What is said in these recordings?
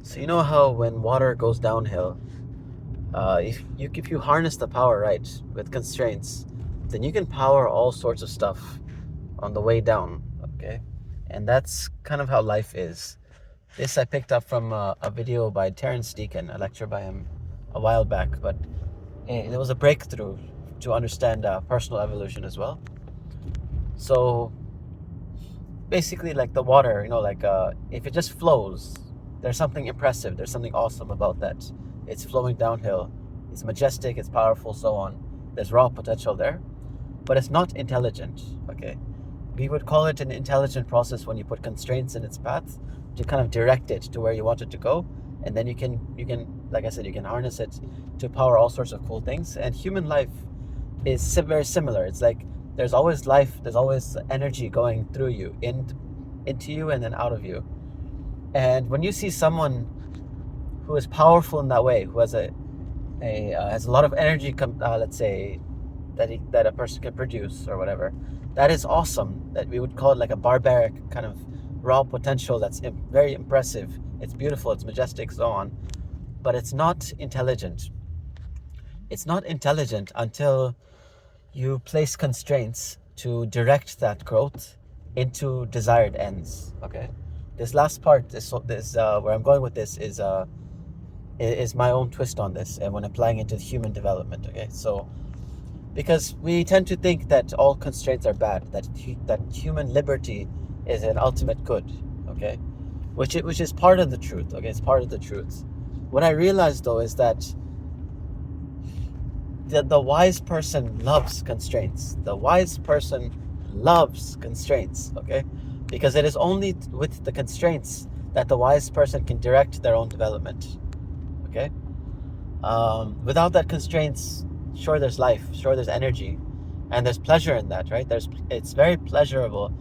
So you know how when water goes downhill, if you harness the power right with constraints, then you can power all sorts of stuff on the way down. Okay, and that's kind of how life is. This I picked up from a video by Terence Deacon, a lecture by him a while back, but it was a breakthrough to understand personal evolution as well. So basically, like the water, if it just flows, there's something impressive, there's something awesome about that. It's flowing downhill, it's majestic, it's powerful, so on. There's raw potential there, but it's not intelligent. Okay, we would call it an intelligent process when you put constraints in its path to kind of direct it to where you want it to go, and then you can like I said, you can harness it to power all sorts of cool things. And human life is very similar. It's like there's always life, there's always energy going through you, into you and then out of you. And when you see someone who is powerful in that way, who has has a lot of energy, let's say that a person can produce or whatever, that is awesome. That we would call it like a barbaric kind of raw potential. That's very impressive. It's beautiful. It's majestic, so on. But it's not intelligent. It's not intelligent until you place constraints to direct that growth into desired ends. Okay, this last part, this where I'm going with this is my own twist on this, and when applying it to human development. Okay, so because we tend to think that all constraints are bad, that human liberty is an ultimate good. Okay, which is part of the truth. Okay, it's part of the truth. What I realized though is that the wise person loves constraints. The wise person loves constraints, okay? Because it is only with the constraints that the wise person can direct their own development, okay? Without that constraints, sure, there's life, sure, there's energy, and there's pleasure in that, right? It's very pleasurable.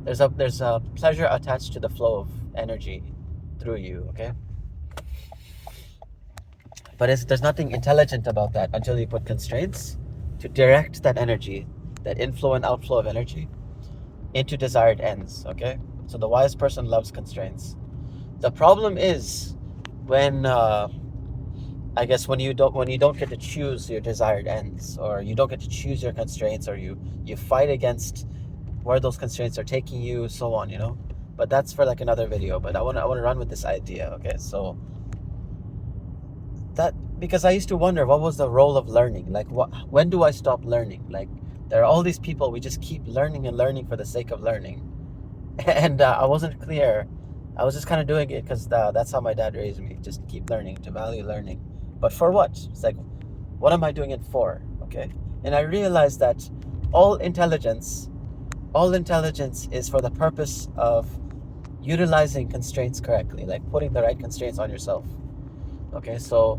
There's a pleasure attached to the flow of energy through you, okay? But there's nothing intelligent about that until you put constraints to direct that energy, that inflow and outflow of energy, into desired ends. Okay, so the wise person loves constraints. The problem is when I guess when you don't get to choose your desired ends, or you don't get to choose your constraints, or you fight against where those constraints are taking you, so on. But that's for like another video. But I want to run with this idea. Okay, so that, because I used to wonder what was the role of learning. Like, when do I stop learning? Like, there are all these people, we just keep learning and learning for the sake of learning. And I wasn't clear. I was just kind of doing it because that's how my dad raised me. Just keep learning, to value learning. But for what? It's like, what am I doing it for? Okay. And I realized that all intelligence, all intelligence is for the purpose of utilizing constraints correctly, like putting the right constraints on yourself. Okay, so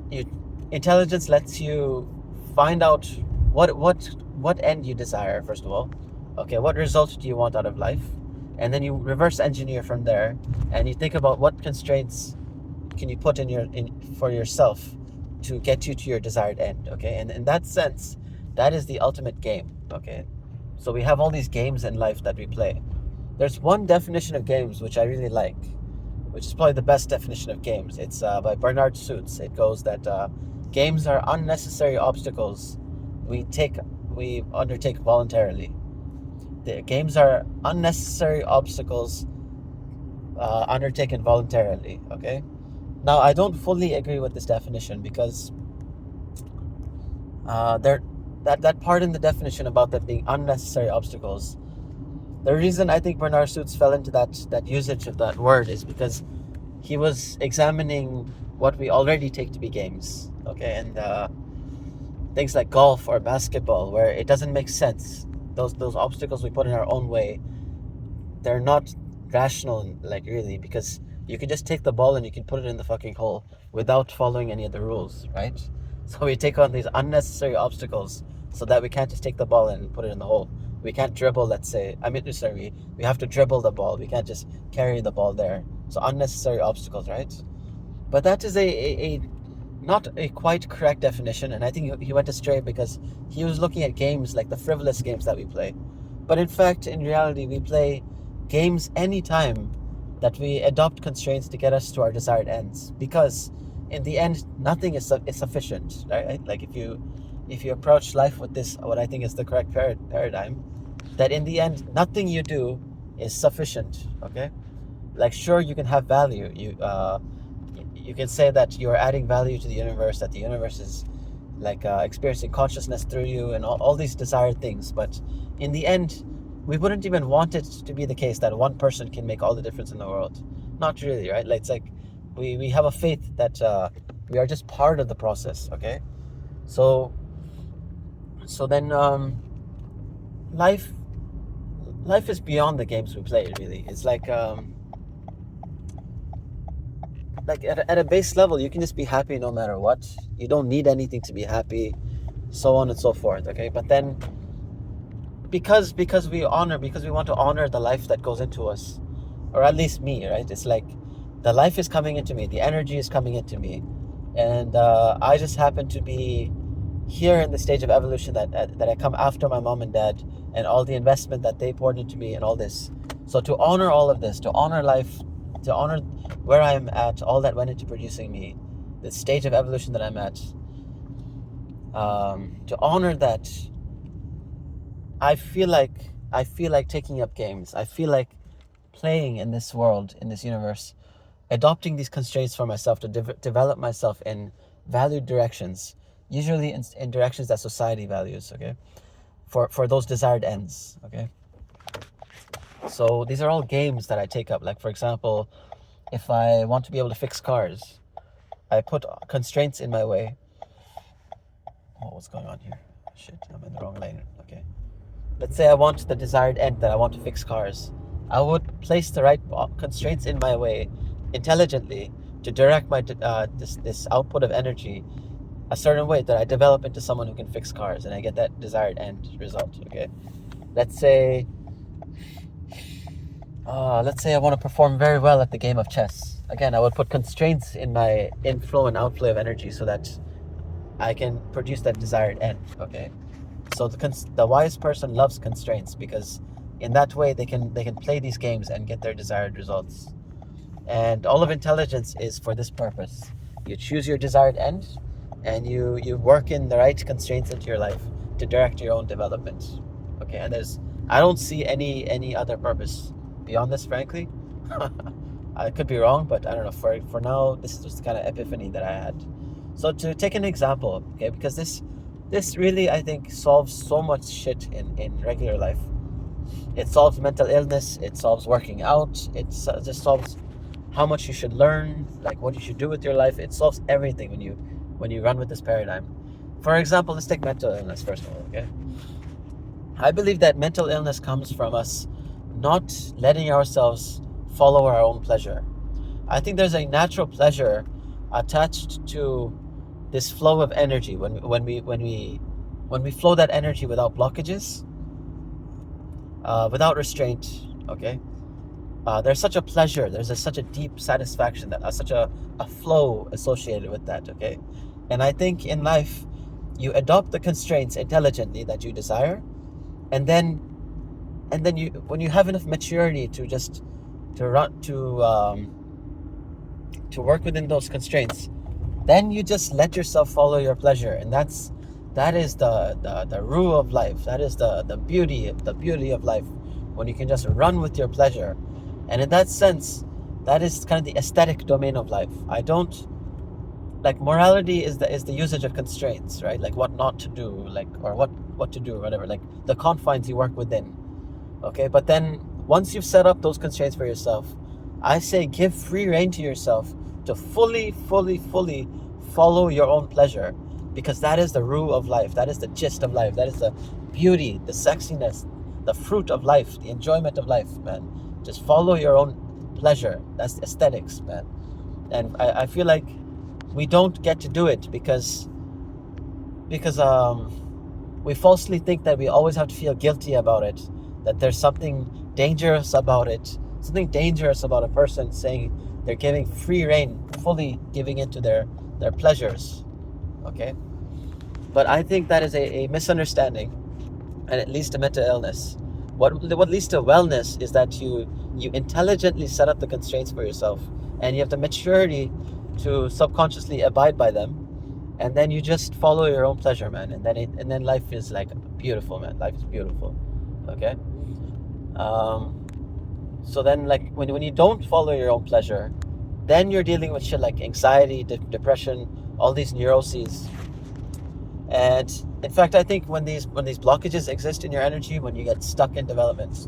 you, intelligence lets you find out what end you desire, first of all. Okay, what result do you want out of life? And then you reverse engineer from there, and you think about what constraints can you put for yourself to get you to your desired end. Okay, and in that sense, that is the ultimate game. Okay, so we have all these games in life that we play. There's one definition of games which I really like, which is probably the best definition of games. It's by Bernard Suits. It goes that games are unnecessary obstacles we undertake voluntarily. The games are unnecessary obstacles undertaken voluntarily. Okay. Now, I don't fully agree with this definition because there that part in the definition about that being unnecessary obstacles. The reason I think Bernard Suits fell into that usage of that word is because he was examining what we already take to be games, okay, and things like golf or basketball, where it doesn't make sense. Those obstacles we put in our own way, they're not rational, like, really, because you can just take the ball and you can put it in the fucking hole without following any of the rules, right? So we take on these unnecessary obstacles so that we can't just take the ball and put it in the hole. We can't dribble, let's say. Sorry, we have to dribble the ball. We can't just carry the ball there. So unnecessary obstacles, right? But that is a not a quite correct definition, and I think he went astray because he was looking at games like the frivolous games that we play. But in fact, in reality, we play games anytime that we adopt constraints to get us to our desired ends, because in the end nothing is sufficient, right? Like if you approach life with this, what I think is the correct paradigm, that in the end nothing you do is sufficient. Okay, like sure, you can have value, you can say that you're adding value to the universe, that the universe is like experiencing consciousness through you, and all these desired things, but in the end we wouldn't even want it to be the case that one person can make all the difference in the world. Not really, right? Like, it's like we have a faith that we are just part of the process. Okay, so then life is beyond the games we play, really. It's like at a base level, you can just be happy no matter what. You don't need anything to be happy, so on and so forth. Okay, but then because we want to honor the life that goes into us, or at least me, right? It's like the life is coming into me, the energy is coming into me, and I just happen to be here in the stage of evolution that I come after my mom and dad and all the investment that they poured into me and all this. So to honor all of this, to honor life, to honor where I'm at, all that went into producing me, the stage of evolution that I'm at, to honor that, I feel like taking up games. I feel like playing in this world, in this universe, adopting these constraints for myself to develop myself in valued directions, usually in directions that society values. Okay, for those desired ends. Okay, so these are all games that I take up. Like, for example, if I want to be able to fix cars, I put constraints in my way. Oh, what's going on here? Shit, I'm in the wrong lane. Okay. Let's say I want the desired end, that I want to fix cars. I would place the right constraints in my way intelligently to direct my this output of energy a certain way that I develop into someone who can fix cars, and I get that desired end result. Okay, let's say I want to perform very well at the game of chess. Again, I would put constraints in my inflow and outflow of energy so that I can produce that desired end. Okay, so the wise person loves constraints, because in that way they can play these games and get their desired results. And all of intelligence is for this purpose. You choose your desired end, and you work in the right constraints into your life to direct your own development. Okay, and I don't see any other purpose beyond this, frankly. I could be wrong, but I don't know. For now, this is just the kind of epiphany that I had. So to take an example, okay, because this really, I think, solves so much shit in regular life. It solves mental illness. It solves working out. It just solves how much you should learn, like what you should do with your life. It solves everything when you run with this paradigm. For example, let's take mental illness first of all. Okay, I believe that mental illness comes from us not letting ourselves follow our own pleasure. I think there's a natural pleasure attached to this flow of energy when we flow that energy without blockages, without restraint. Okay, there's such a pleasure, there's such a deep satisfaction, that such a flow associated with that. Okay, and I think in life you adopt the constraints intelligently that you desire, and then you, when you have enough maturity to just to work within those constraints, then you just let yourself follow your pleasure. And that is the rule of life. That is the beauty of life, when you can just run with your pleasure. And in that sense, that is kind of the aesthetic domain of life. I don't like morality is the usage of constraints, right? Like what not to do, like, or what to do, or whatever, like the confines you work within. Okay, but then once you've set up those constraints for yourself, I say give free rein to yourself to fully follow your own pleasure, because that is the rule of life. That is the gist of life. That is the beauty, the sexiness, the fruit of life, the enjoyment of life, man. Just follow your own pleasure. That's aesthetics, man. And I feel like we don't get to do it because we falsely think that we always have to feel guilty about it, that there's something dangerous about it, something dangerous about a person saying they're giving free rein, fully giving into their pleasures. Okay, but I think that is a misunderstanding, and it leads to mental illness. What leads to wellness is that you you intelligently set up the constraints for yourself, and you have the maturity to subconsciously abide by them, and then you just follow your own pleasure, man, and then life is like beautiful, man. Life is beautiful. Okay. um so then, like, when you don't follow your own pleasure, then you're dealing with shit like anxiety, depression, all these neuroses. And in fact, I think when these blockages exist in your energy, when you get stuck in developments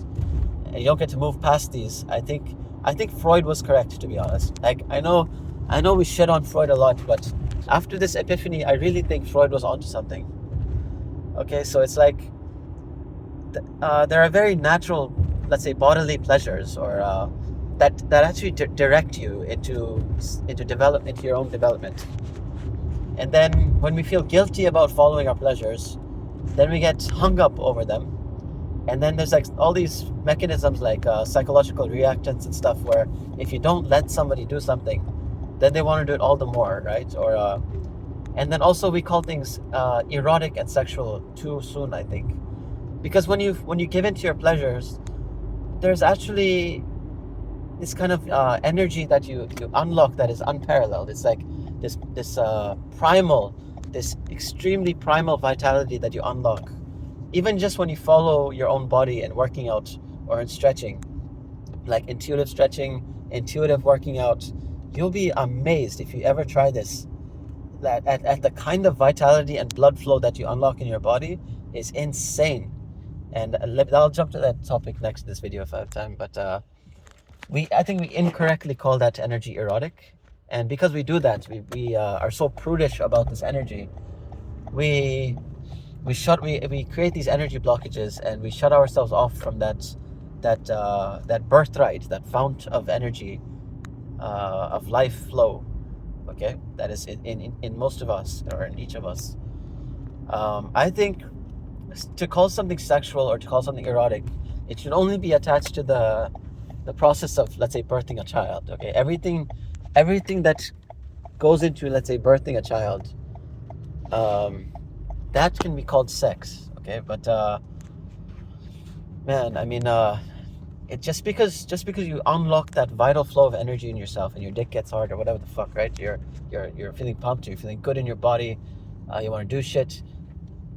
and you don't get to move past these, I think Freud was correct, to be honest. Like, I know we shit on Freud a lot, but after this epiphany, I really think Freud was onto something. Okay, so it's like there are very natural, let's say, bodily pleasures, or that actually direct you into your own development. And then when we feel guilty about following our pleasures, then we get hung up over them. And then there's like all these mechanisms like psychological reactance and stuff, where if you don't let somebody do something, then they want to do it all the more, right? Or and then also we call things erotic and sexual too soon, I think, because when you give into your pleasures, there's actually this kind of energy that you unlock that is unparalleled. It's like this primal, this extremely primal vitality that you unlock, even just when you follow your own body and working out or in stretching, like intuitive stretching, intuitive working out. You'll be amazed if you ever try this. That at the kind of vitality and blood flow that you unlock in your body is insane. And I'll jump to that topic next in this video if I have time. But I think we incorrectly call that energy erotic, and because we do that, we are so prudish about this energy. We create these energy blockages, and we shut ourselves off from that birthright, that fount of energy, of life flow. Okay, that is in most of us, or in each of us. I think to call something sexual or to call something erotic, it should only be attached to the process of, let's say, birthing a child. Okay, everything that goes into, let's say, birthing a child, that can be called sex. Okay, but man, I mean, it just because you unlock that vital flow of energy in yourself, and your dick gets hard or whatever the fuck, right? You're feeling pumped, you're feeling good in your body, you want to do shit.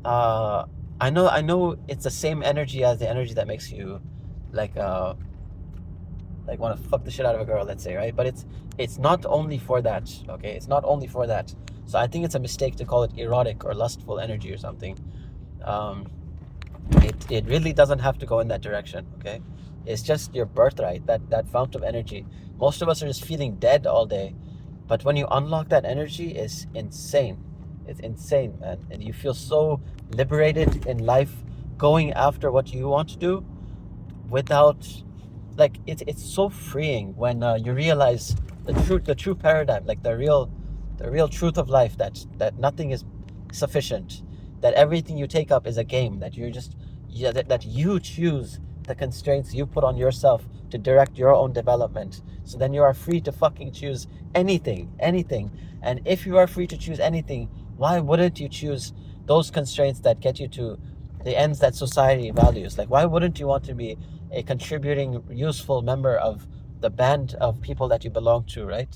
I know it's the same energy as the energy that makes you like want to fuck the shit out of a girl, let's say, right? But it's not only for that. Okay, it's not only for that. So I think it's a mistake to call it erotic or lustful energy or something. It really doesn't have to go in that direction. Okay, it's just your birthright, that fount of energy. Most of us are just feeling dead all day, but when you unlock that energy, it's insane. It's insane, man. And you feel so liberated in life, going after what you want to do without, like, it's so freeing when you realize the true paradigm, like the real truth of life, that nothing is sufficient, that everything you take up is a game, that that you choose the constraints you put on yourself to direct your own development. So then you are free to fucking choose anything. And if you are free to choose anything, why wouldn't you choose those constraints that get you to the ends that society values? Like, why wouldn't you want to be a contributing, useful member of the band of people that you belong to, right?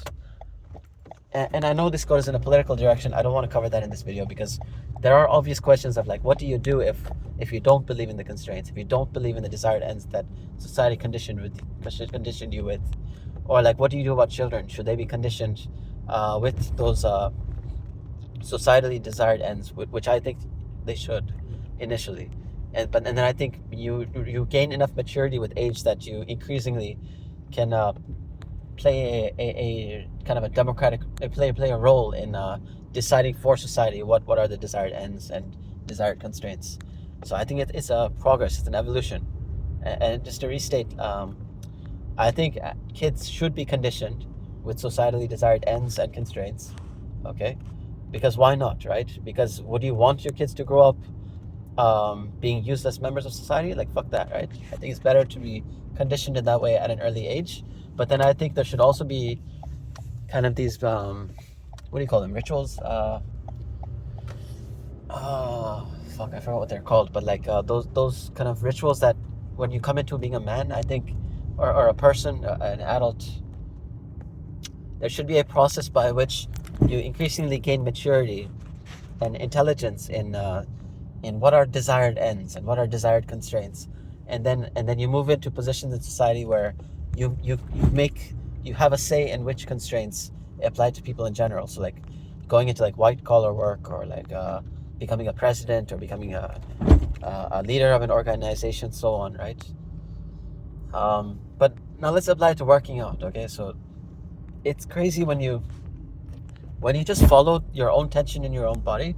And I know this goes in a political direction. I don't want to cover that in this video, because there are obvious questions of, like, what do you do if you don't believe in the constraints, if you don't believe in the desired ends that society conditioned you with, or like, what do you do about children? Should they be conditioned with those societally desired ends, which I think they should initially, and then I think you gain enough maturity with age that you increasingly can play a kind of a democratic play a role in deciding for society what are the desired ends and desired constraints. So I think it's a progress, it's an evolution. And just to restate, I think kids should be conditioned with societally desired ends and constraints. Okay, because why not, right? Because would you want your kids to grow up being useless members of society? Like, fuck that, right? I think it's better to be conditioned in that way at an early age. But then I think there should also be kind of these what do you call them, rituals? Fuck, I forgot what they're called, but like those kind of rituals that when you come into being a man, I think or a person, an adult, there should be a process by which you increasingly gain maturity and intelligence in what are desired ends and what are desired constraints, and then you move into positions in society where you have a say in which constraints apply to people in general. So like going into like white collar work, or like becoming a president, or becoming a leader of an organization, so on, right? But now let's apply it to working out. Okay, so it's crazy when you just follow your own tension in your own body.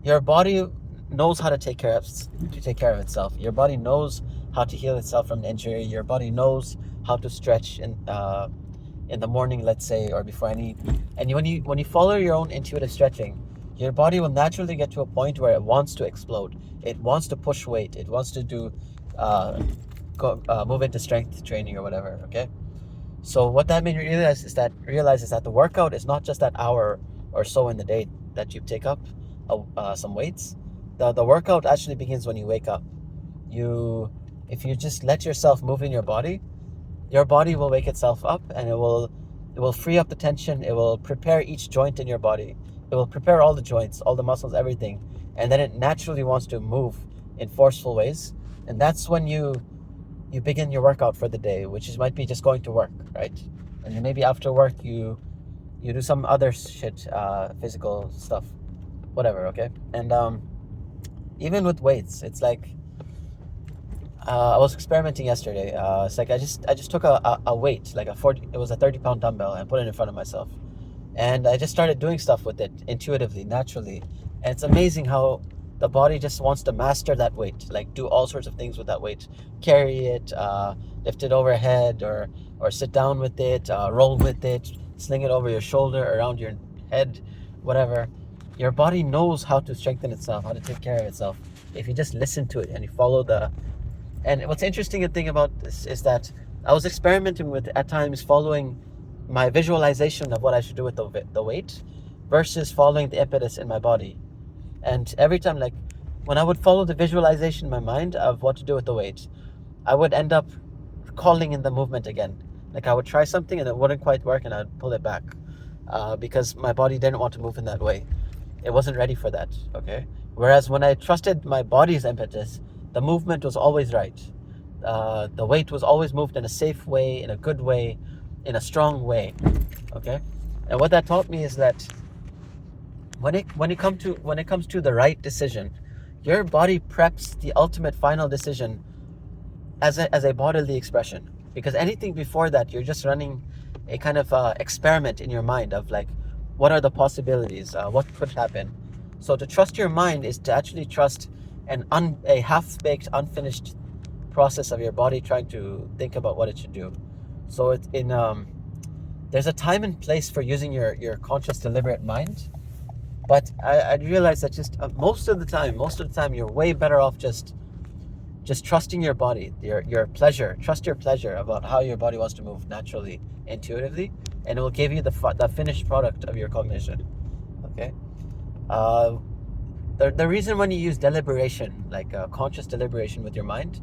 Your body knows how to take care of itself. Your body knows how to heal itself from an injury. Your body knows how to stretch in the morning, let's say, or before any. And when you follow your own intuitive stretching, your body will naturally get to a point where it wants to explode. It wants to push weight. It wants to do move into strength training or whatever. Okay. So what that made me realize is that the workout is not just that hour or so in the day that you take up some weights. The workout actually begins when you wake up. If you just let yourself move in your body will wake itself up, and it will free up the tension. It will prepare each joint in your body. It will prepare all the joints, all the muscles, everything, and then it naturally wants to move in forceful ways. And that's when you begin your workout for the day, which might be just going to work, right? And then maybe after work you do some other shit, physical stuff, whatever, okay? And even with weights, it's like I was experimenting yesterday. It's like I just took a weight, like it was a 30-pound dumbbell, and put it in front of myself, and I just started doing stuff with it intuitively, naturally. And it's amazing how the body just wants to master that weight, like do all sorts of things with that weight, carry it, lift it overhead, or sit down with it, roll with it, sling it over your shoulder, around your head, whatever. Your body knows how to strengthen itself, how to take care of itself, if you just listen to it and you follow and what's interesting to think about this is that I was experimenting with, at times, following my visualization of what I should do with the weight versus following the impetus in my body. And every time, like when I would follow the visualization in my mind of what to do with the weight, I would end up calling in the movement again. Like I would try something and it wouldn't quite work, and I'd pull it back because my body didn't want to move in that way. It wasn't ready for that, okay? Whereas when I trusted my body's impetus, the movement was always right. The weight was always moved in a safe way, in a good way, in a strong way, okay? And what that taught me is that when it comes to the right decision, your body preps the ultimate final decision as a bodily expression. Because anything before that, you're just running a kind of experiment in your mind of like, what are the possibilities? What could happen? So to trust your mind is to actually trust a half-baked, unfinished process of your body trying to think about what it should do. So there's a time and place for using your conscious, deliberate mind. But I realized that just most of the time, you're way better off just trusting your body, your pleasure. Trust your pleasure about how your body wants to move naturally, intuitively, and it will give you the finished product of your cognition. Okay. The reason when you use deliberation, like conscious deliberation with your mind,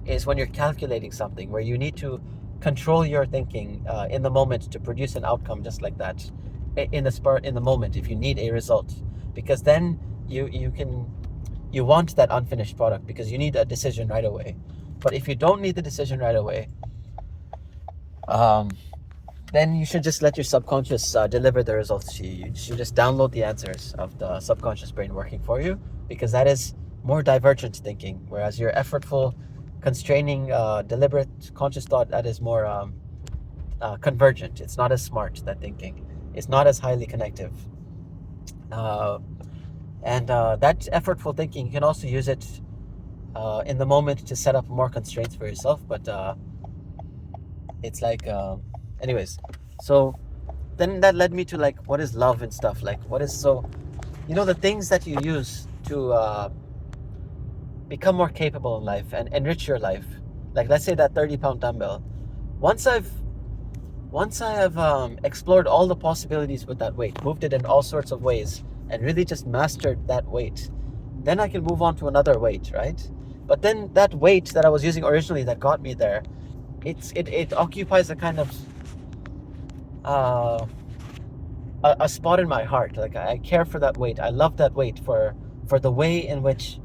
is when you're calculating something, where you need to control your thinking in the moment to produce an outcome just like that, in the moment, if you need a result, because then you want that unfinished product because you need a decision right away. But if you don't need the decision right away, then you should just let your subconscious deliver the results to you. You should just download the answers of the subconscious brain working for you, because that is more divergent thinking, whereas your effortful, constraining, deliberate, conscious thought, that is more convergent. It's not as smart, that thinking. It's not as highly connective. And that effortful thinking, you can also use it in the moment to set up more constraints for yourself. But it's like, anyways. So then that led me to like, what is love and stuff? Like, what is the things that you use to become more capable in life and enrich your life. Like, let's say that 30-pound dumbbell. Once I have explored all the possibilities with that weight, moved it in all sorts of ways, and really just mastered that weight, then I can move on to another weight, right? But then that weight that I was using originally that got me there, it occupies a kind of uh, a spot in my heart. Like I care for that weight. I love that weight for the way in which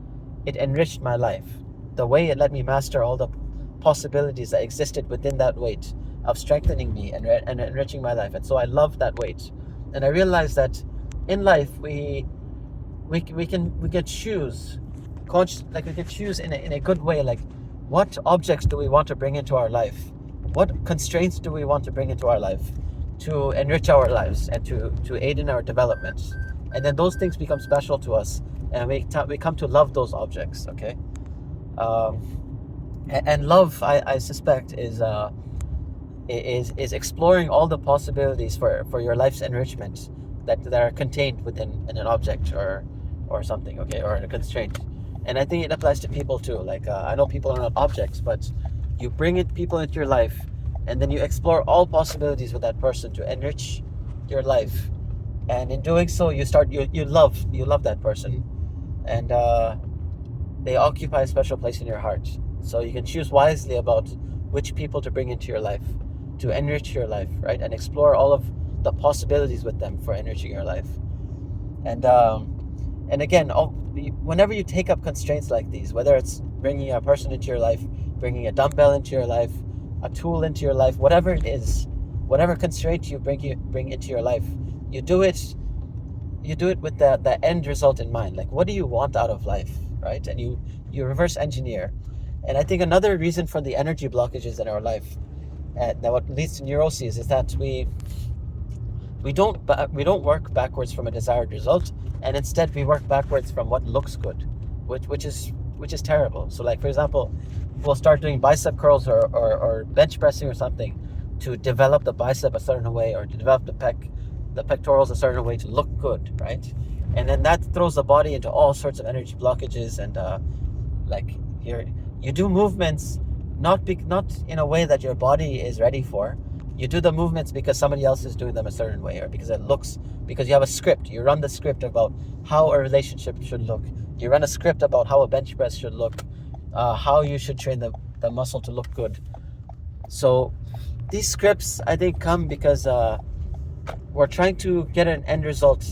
it enriched my life, the way it let me master all the possibilities that existed within that weight of strengthening me and enriching my life. And so I love that weight. And I realized that in life we can choose like we can choose in a good way, like what objects do we want to bring into our life, what constraints do we want to bring into our life to enrich our lives and to aid in our development. And then those things become special to us, and we come to love those objects. Okay. And love, I suspect, is exploring all the possibilities for your life's enrichment that are contained within in an object or something, okay, or a constraint. And I think it applies to people too. Like I know people are not objects, but you bring people into your life, and then you explore all possibilities with that person to enrich your life. And in doing so, you love that person, and they occupy a special place in your heart. So you can choose wisely about which people to bring into your life to enrich your life, right? And explore all of the possibilities with them for enriching your life. And again, whenever you take up constraints like these, whether it's bringing a person into your life, bringing a dumbbell into your life, a tool into your life, whatever it is, whatever constraint you bring into your life, you do it with the end result in mind. Like, what do you want out of life, right? And you reverse engineer. And I think another reason for the energy blockages in our life, that what leads to neuroses, is that we don't work backwards from a desired result, and instead we work backwards from what looks good, which is terrible. So, like, for example, we'll start doing bicep curls or bench pressing or something to develop the bicep a certain way, or to develop the pectorals a certain way to look good, right? And then that throws the body into all sorts of energy blockages, and like you do movements not in a way that your body is ready for. You do the movements because somebody else is doing them a certain way, or because you have a script. You run the script about how a relationship should look. You run a script about how a bench press should look, how you should train the muscle to look good. So these scripts, I think, come because we're trying to get an end result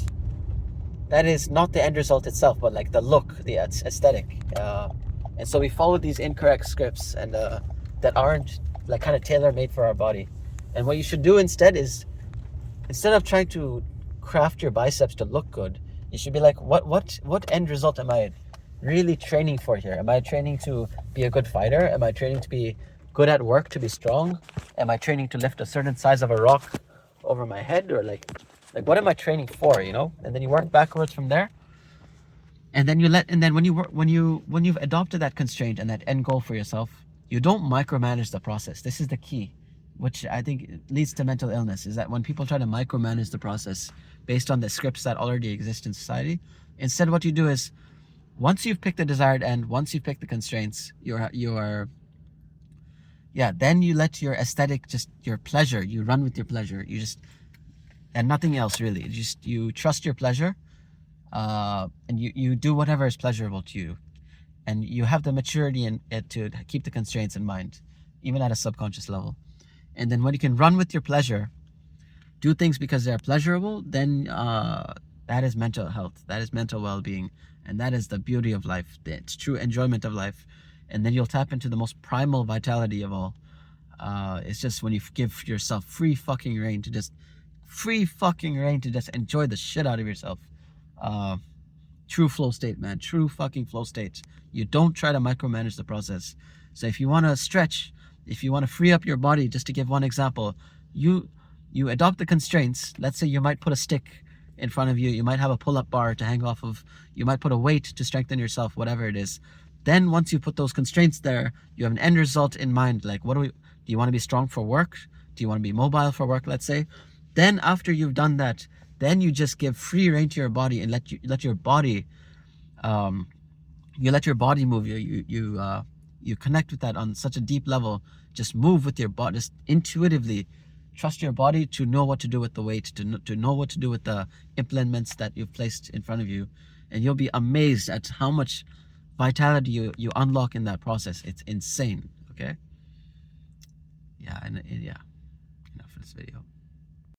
that is not the end result itself, but like the look, the aesthetic. And so we follow these incorrect scripts, and that aren't like kind of tailor-made for our body. And what you should do instead is, instead of trying to craft your biceps to look good, you should be like, what end result am I really training for here? Am I training to be a good fighter? Am I training to be good at work, to be strong? Am I training to lift a certain size of a rock over my head? Or like what am I training for, you know? And then you work backwards from there. And then when you've adopted that constraint and that end goal for yourself, you don't micromanage the process. This is the key, which I think leads to mental illness, is that when people try to micromanage the process based on the scripts that already exist in society, instead what you do is, once you've picked the desired end, once you've picked the constraints, then you let your aesthetic, just your pleasure, you run with your pleasure. And nothing else really. You trust your pleasure, and you do whatever is pleasurable to you. And you have the maturity to keep the constraints in mind, even at a subconscious level. And then when you can run with your pleasure, do things because they're pleasurable, then that is mental health, that is mental well-being, and that is the beauty of life. It's true enjoyment of life. And then you'll tap into the most primal vitality of all. It's just when you give yourself free fucking reign to just enjoy the shit out of yourself. True flow state, man. True fucking flow state. You don't try to micromanage the process. So if you want to stretch, if you want to free up your body, just to give one example, you adopt the constraints. Let's say you might put a stick in front of you. You might have a pull-up bar to hang off of. You might put a weight to strengthen yourself, whatever it is. Then once you put those constraints there, you have an end result in mind. Like, do you want to be strong for work? Do you want to be mobile for work, let's say? Then after you've done that, then you just give free rein to your body and let your body move. You connect with that on such a deep level. Just move with your body, just intuitively trust your body to know what to do with the weight, to know what to do with the implements that you've placed in front of you. And you'll be amazed at how much vitality you unlock in that process. It's insane, okay? yeah, and yeah, enough of this video.